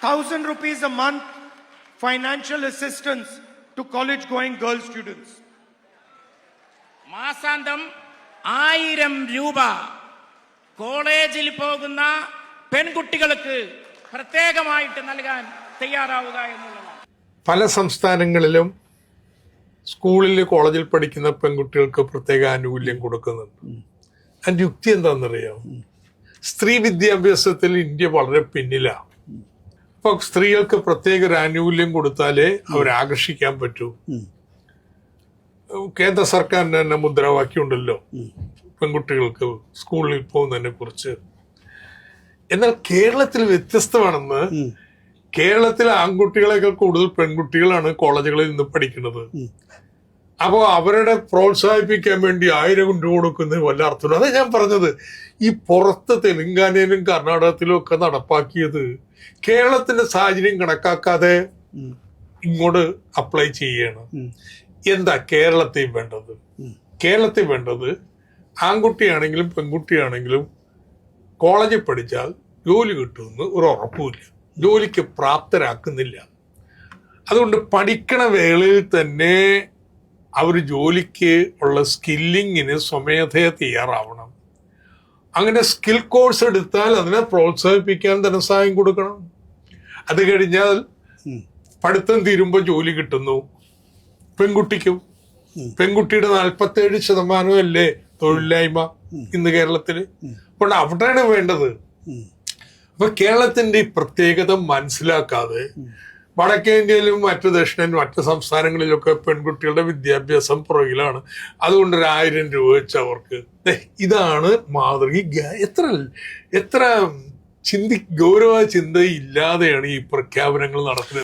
1,000 rupees a month financial assistance to college-going girl students. മാസാന്തം 1000 രൂപ കോളേജിൽ പോകുന്ന പെൺകുട്ടികൾക്ക് പ്രത്യേകമായിട്ട് നൽകാൻ തയ്യാറാവുക എന്നുള്ളതാണ്. പല സംസ്ഥാനങ്ങളിലും സ്കൂളിൽ കോളേജിൽ പഠിക്കുന്ന പെൺകുട്ടികൾക്ക് പ്രത്യേക ആനുകൂല്യം കൊടുക്കുന്നുണ്ട്. അതിന്റെ യുക്തി എന്താണെന്നറിയാം? സ്ത്രീ വിദ്യാഭ്യാസത്തിൽ ഇന്ത്യ വളരെ പിന്നിലാണ്. അപ്പൊ സ്ത്രീകൾക്ക് പ്രത്യേക ഒരു ആനുകൂല്യം കൊടുത്താലേ അവരെ ആകർഷിക്കാൻ പറ്റൂ. കേന്ദ്ര സർക്കാരിന് തന്നെ മുദ്രാവാക്യമുണ്ടല്ലോ പെൺകുട്ടികൾക്ക് സ്കൂളിൽ പോകുന്നതിനെ കുറിച്ച്. എന്നാൽ കേരളത്തിൽ വ്യത്യസ്തമാണെന്ന്. കേരളത്തിലെ ആൺകുട്ടികളെക്കാൾ കൂടുതൽ പെൺകുട്ടികളാണ് കോളേജുകളിൽ നിന്ന് പഠിക്കുന്നത്. അപ്പോൾ അവരുടെ പ്രോത്സാഹിപ്പിക്കാൻ വേണ്ടി 1000 രൂപ കൊടുക്കുന്നത് വല്ല അർത്ഥമില്ല. അതാ ഞാൻ പറഞ്ഞത്, ഈ പുറത്ത് തെലങ്കാനയിലും കർണാടകത്തിലും ഒക്കെ നടപ്പാക്കിയത് കേരളത്തിന്റെ സാഹചര്യം കണക്കാക്കാതെ ഇങ്ങോട്ട് അപ്ലൈ ചെയ്യാണ്. എന്താ കേരളത്തിൽ വേണ്ടത്? കേരളത്തിൽ വേണ്ടത് ആൺകുട്ടിയാണെങ്കിലും പെൺകുട്ടിയാണെങ്കിലും കോളേജിൽ പഠിച്ചാൽ ജോലി കിട്ടുമെന്ന് ഒരു ഉറപ്പുമില്ല, ജോലിക്ക് പ്രാപ്തരാക്കുന്നില്ല. അതുകൊണ്ട് പഠിക്കണ വേളയിൽ തന്നെ അവർ ജോലിക്ക് ഉള്ള സ്കില്ലിങ്ങിന് സ്വമേധയ തയ്യാറാവണം. അങ്ങനെ സ്കിൽ കോഴ്സ് എടുത്താൽ അതിനെ പ്രോത്സാഹിപ്പിക്കാൻ ധനസഹായം കൊടുക്കണം. അത് കഴിഞ്ഞാൽ പഠിത്തം തീരുമ്പോൾ ജോലി കിട്ടുന്നു. പെൺകുട്ടിക്കും പെൺകുട്ടിയുടെ 47% അല്ലേ തൊഴിലില്ലായ്മ ഇന്ന് കേരളത്തില്. അപ്പോൾ അവിടെയാണ് വേണ്ടത്. അപ്പൊ കേരളത്തിന്റെ ഈ പ്രത്യേകത മനസ്സിലാക്കാതെ വടക്കേന്ത്യയിലും മറ്റ് സംസ്ഥാനങ്ങളിലൊക്കെ പെൺകുട്ടികളുടെ വിദ്യാഭ്യാസം പുറകിലാണ്. അതുകൊണ്ട് 1000 രൂപ വെച്ച് അവർക്ക് ഇതാണ് മാതൃക. എത്ര ഗൗരവ ചിന്തയില്ലാതെയാണ് ഈ പ്രഖ്യാപനങ്ങൾ നടത്തുന്നത്.